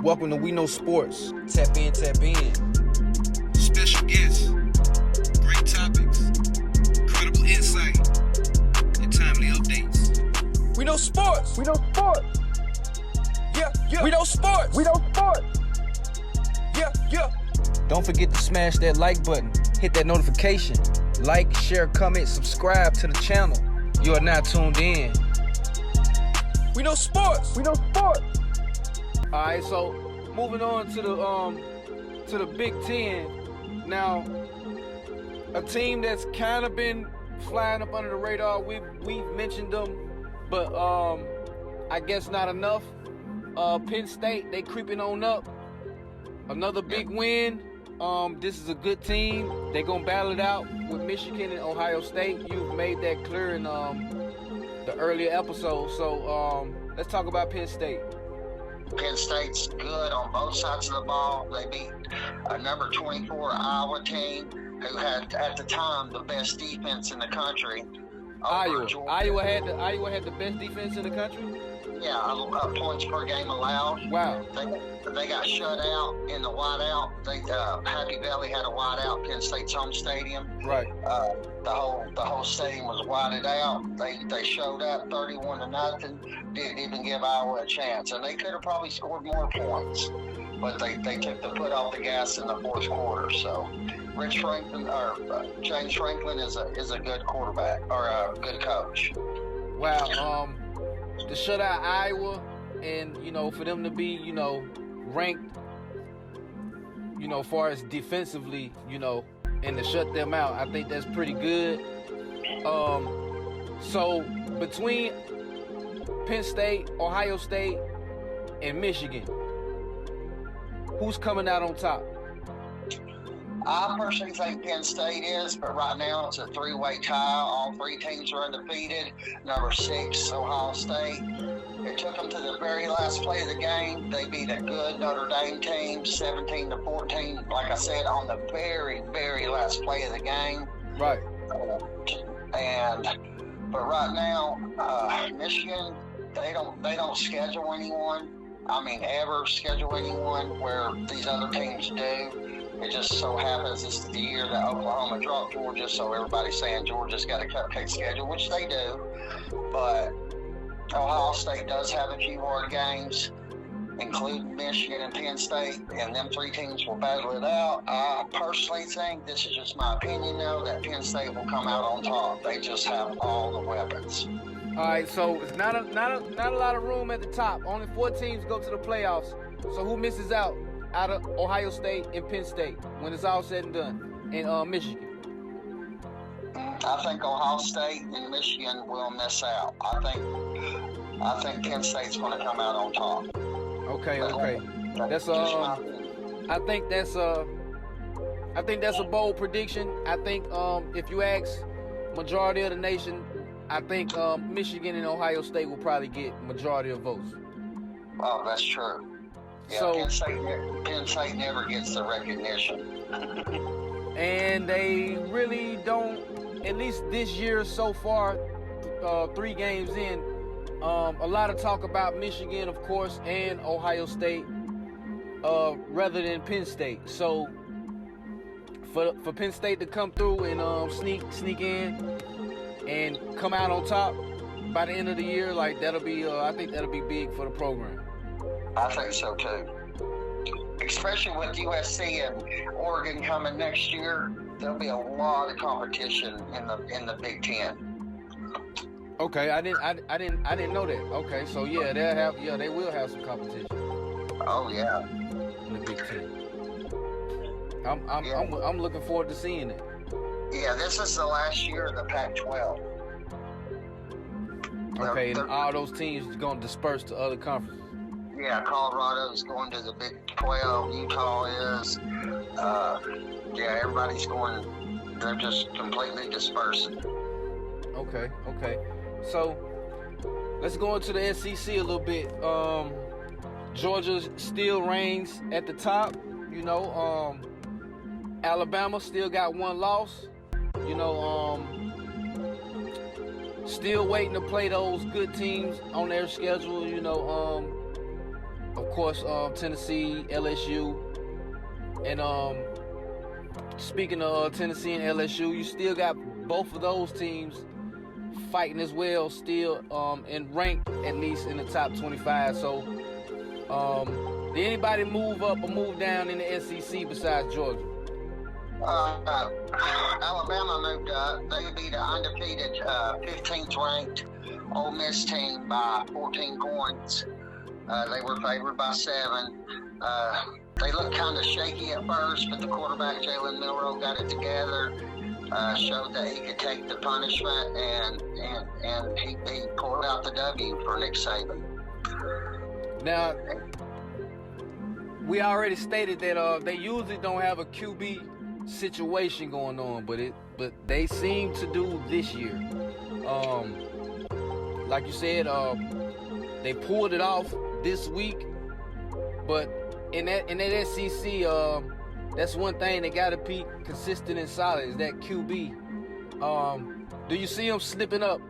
Welcome to We Know Sports. Tap in, tap in. Special guests, great topics, incredible insight, and timely updates. We Know Sports. We know sports. Yeah, yeah. We Know Sports. We know sports. Yeah, yeah. Don't forget to smash that like button. Hit that notification. Like, share, comment, subscribe to the channel. You are now tuned in. We Know Sports. We know sports. All right, so moving on to the Big Ten. Now, a team that's kind of been flying up under the radar. We've mentioned them, but I guess not enough. Penn State, they creeping on up. Another big win. This is a good team. They're gonna battle it out with Michigan and Ohio State. You've made that clear in the earlier episode. So let's talk about Penn State. Penn State's good on both sides of the ball. They beat a number 24 Iowa team who had, at the time, the best defense in the country. Iowa had the best defense in the country? Yeah, points per game allowed. Wow. They got shut out in the whiteout. Happy Valley had a whiteout, Penn State's home stadium. Right. The whole stadium was whited out. They showed up 31-0. Didn't even give Iowa a chance, and they could have probably scored more points, but they took the foot off the gas in the fourth quarter. So, James Franklin is a good quarterback or a good coach. Wow. To shut out Iowa, and for them to be ranked far as defensively, and to shut them out, I think that's pretty good. So between Penn State, Ohio State, and Michigan, who's coming out on top? I personally think Penn State is, but right now it's a three-way tie. All three teams are undefeated. Number 6, Ohio State. It took them to the very last play of the game. They beat a good Notre Dame team, 17-14. Like I said, on the very, very last play of the game. Right. But right now, Michigan, they don't schedule anyone. Ever schedule anyone where these other teams do. It just so happens this is the year that Oklahoma dropped Georgia, so everybody's saying Georgia's got a cupcake schedule, which they do. But Ohio State does have a few hard games, including Michigan and Penn State, and them three teams will battle it out. I personally think, this is just my opinion though, that Penn State will come out on top. They just have all the weapons. All right, so it's not a lot of room at the top. Only 4 teams go to the playoffs. So who misses out of Ohio State and Penn State when it's all said and done? And Michigan. I think Ohio State and Michigan will miss out. I think Penn State's going to come out on top. Okay. That's I think that's a bold prediction. I think if you ask majority of the nation, I think Michigan and Ohio State will probably get majority of votes. Oh, that's true. Yeah, so, Penn State never gets the recognition. And they really don't, at least this year so far, 3 games in, a lot of talk about Michigan, of course, and Ohio State rather than Penn State. So for Penn State to come through and sneak in and come out on top by the end of the year, like that'll be, I think that'll be big for the program. I think so too. Especially with USC and Oregon coming next year, there'll be a lot of competition in the Big Ten. Okay, I didn't know that. Okay, so they will have some competition. Oh yeah. In the Big Ten. I'm looking forward to seeing it. Yeah, this is the last year of the Pac-12. Okay, and all those teams are going to disperse to other conferences. Yeah, Colorado's going to the Big 12. Utah is. Everybody's going. They're just completely dispersing. Okay. So let's go into the SEC a little bit. Georgia still reigns at the top. Alabama still got 1 loss. Still waiting to play those good teams on their schedule. of course, Tennessee, LSU, and speaking of Tennessee and LSU, you still got both of those teams fighting as well, still and ranked at least in the top 25. So, did anybody move up or move down in the SEC besides Georgia? Alabama moved up. They beat an undefeated 15th ranked Ole Miss team by 14 points. They were favored by 7. They looked kind of shaky at first, but the quarterback Jalen Milroe got it together, showed that he could take the punishment, and he pulled out the W for Nick Saban. Now, we already stated that they usually don't have a QB situation going on, but they seem to do this year. Like you said, they pulled it off this week, but in that SEC, that's one thing they got to be consistent and solid is that QB. Do you see them slipping up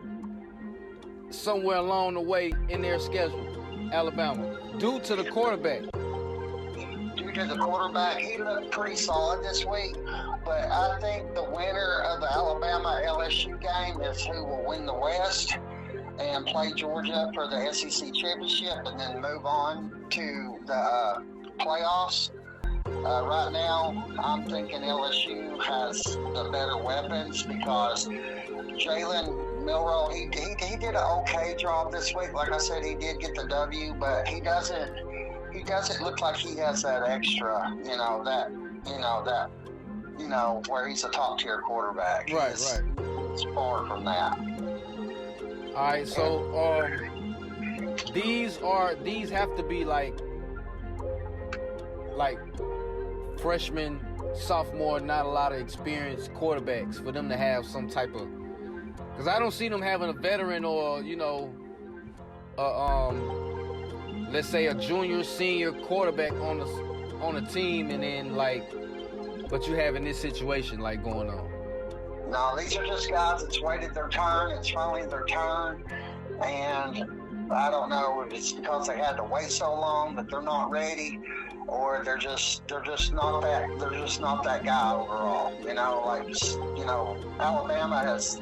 somewhere along the way in their schedule, Alabama, due to the quarterback? Due to the quarterback, he looked pretty solid this week, but I think the winner of the Alabama-LSU game is who will win the West and play Georgia for the SEC championship and then move on to the playoffs. Right now, I'm thinking LSU has the better weapons because Jalen Milroe, he did an okay job this week. Like I said, he did get the W, but he doesn't look like he has that extra, where he's a top tier quarterback. Right. It's far from that. All right, so these have to be like freshman, sophomore, not a lot of experienced quarterbacks for them to have some type of. Because I don't see them having a veteran or let's say a junior, senior quarterback on a team, and then but you having this situation going on. No, these are just guys that's waited their turn. It's finally their turn, and I don't know if it's because they had to wait so long that they're not ready, or they're just not that guy overall. Alabama has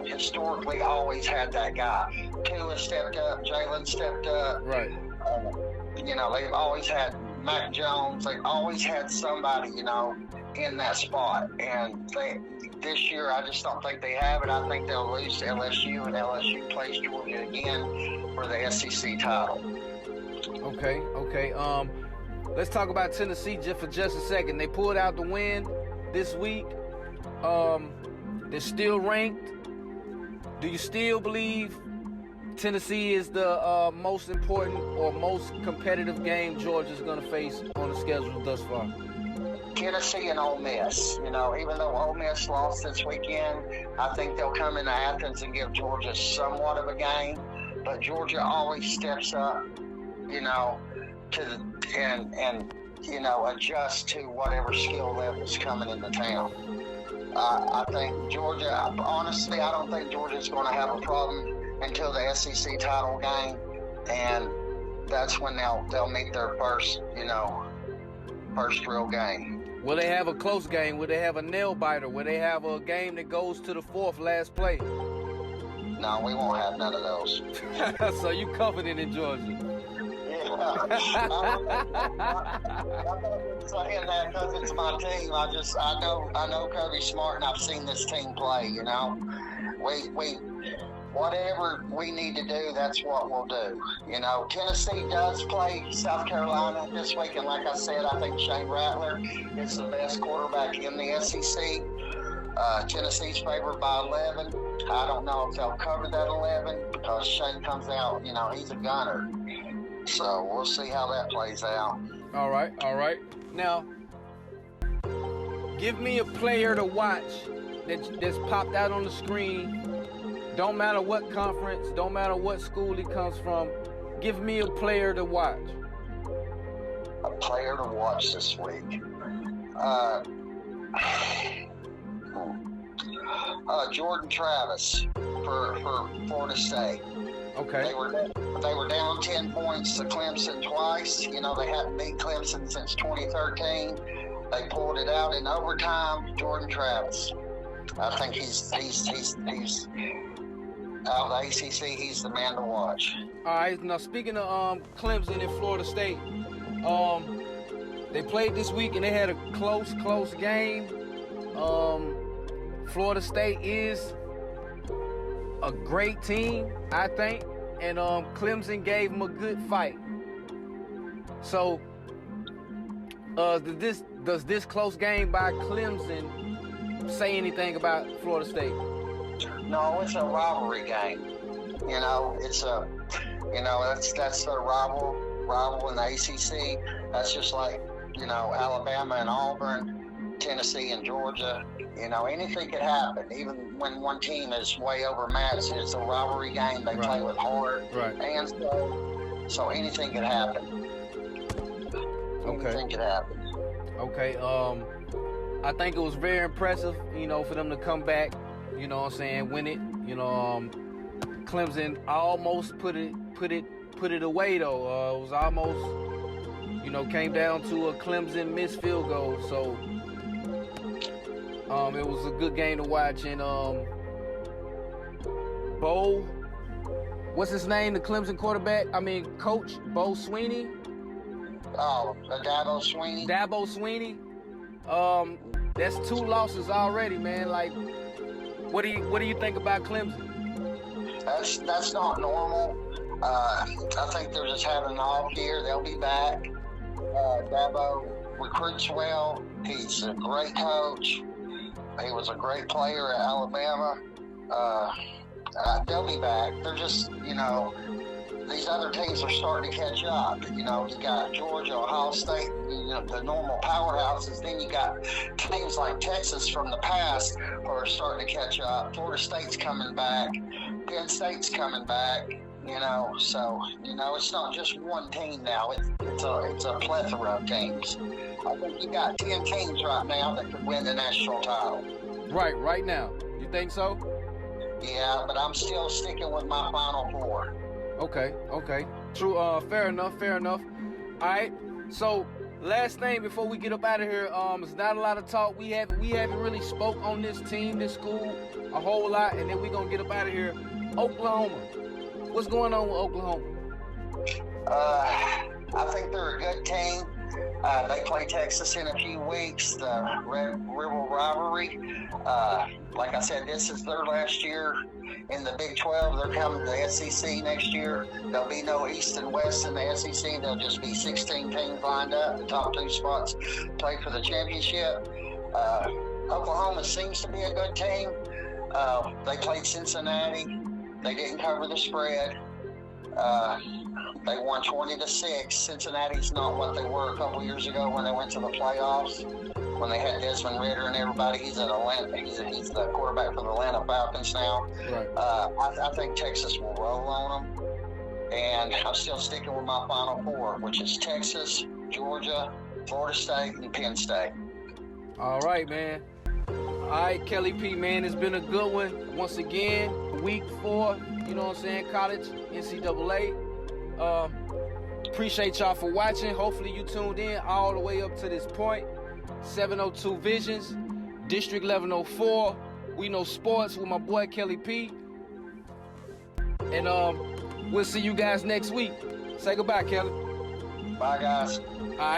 historically always had that guy. Tua stepped up, Jalen stepped up. Right. They've always had Mac Jones. They've always had somebody in that spot, and this year, I just don't think they have it. I think they'll lose to LSU, and LSU plays Georgia again for the SEC title. Okay. Let's talk about Tennessee for just a second. They pulled out the win this week. They're still ranked. Do you still believe Tennessee is the most important or most competitive game Georgia's going to face on the schedule thus far? Tennessee and Ole Miss. Even though Ole Miss lost this weekend, I think they'll come into Athens and give Georgia somewhat of a game. But Georgia always steps up, adjust to whatever skill level is coming into town. I think Georgia. Honestly, I don't think Georgia's going to have a problem until the SEC title game, and that's when they'll meet their first real game. Will they have a close game? Will they have a nail biter? Will they have a game that goes to the fourth last play? No, we won't have none of those. So you confident in Georgia? Yeah. I'm not saying that because it's my team. I know Kirby's smart, and I've seen this team play. Whatever we need to do, that's what we'll do. Tennessee does play South Carolina this week, and like I said, I think Shane Rattler is the best quarterback in the SEC. Tennessee's favored by 11. I don't know if they'll cover that 11 because Shane comes out, he's a gunner. So we'll see how that plays out. All right. Now, give me a player to watch that's popped out on the screen. Don't matter what conference, don't matter what school he comes from. Give me a player to watch. A player to watch this week. Jordan Travis for Florida State. Okay. They were down 10 points to Clemson twice. You know, they hadn't beat Clemson since 2013. They pulled it out in overtime. Jordan Travis. I think he's out of the ACC. He's the man to watch. All right. Now speaking of Clemson and Florida State, they played this week and they had a close game. Florida State is a great team, I think, and Clemson gave them a good fight. So, does this close game by Clemson say anything about Florida State? No, it's a rivalry game. You know, that's the rival in the ACC. That's just like, you know, Alabama and Auburn, Tennessee and Georgia. You know, anything could happen. Even when one team is way overmatched, it's a rivalry game. They play with heart and soul. So anything could happen. Anything could happen. Okay. I think it was very impressive, you know, for them to come back, you know what I'm saying, win it. You know, Clemson almost put it away though. It was almost, you know, came down to a Clemson missed field goal. So it was a good game to watch. And Bo, what's his name? The Clemson coach, Bo Sweeney. Oh, Dabo Sweeney. Dabo Sweeney. That's 2 losses already, man. Like, what do you think about Clemson? That's not normal. I think they're just having an off year. They'll be back. Dabo recruits well. He's a great coach. He was a great player at Alabama. They'll be back. They're just, you know, these other teams are starting to catch up. You know, you got Georgia, Ohio State, you know, the normal powerhouses. Then you got teams like Texas from the past who are starting to catch up. Florida State's coming back. Penn State's coming back. You know, so, you know, it's not just one team now. It's a plethora of teams. I think you got 10 teams right now that could win the national title. Right now. You think so? Yeah, but I'm still sticking with my Final Four. Okay. True. Fair enough. All right. So, last thing before we get up out of here, it's not a lot of talk. We haven't really spoke on this team, this school, a whole lot, and then we're gonna get up out of here. Oklahoma. What's going on with Oklahoma? I think they're a good team. They play Texas in a few weeks, the Red River rivalry. Like I said, this is their last year in the Big 12. They're coming to the SEC next year. There'll be no East and West in the SEC. There'll just be 16 teams lined up. The top 2 spots play for the championship. Oklahoma seems to be a good team. They played Cincinnati. They didn't cover the spread. They won 20-6. Cincinnati's not what they were a couple years ago when they went to the playoffs. When they had Desmond Ridder and everybody, he's at Atlanta. He's the quarterback for the Atlanta Falcons now. Right. I think Texas will roll on them, and I'm still sticking with my Final Four, which is Texas, Georgia, Florida State, and Penn State. All right, man. All right, Kelly P, man, it's been a good one. Once again, week 4, you know what I'm saying, college, NCAA. Appreciate y'all for watching. Hopefully you tuned in all the way up to this point. 702 Visions, District 1104. We Know Sports with my boy Kelly P. And we'll see you guys next week. Say goodbye, Kelly. Bye, guys. All right.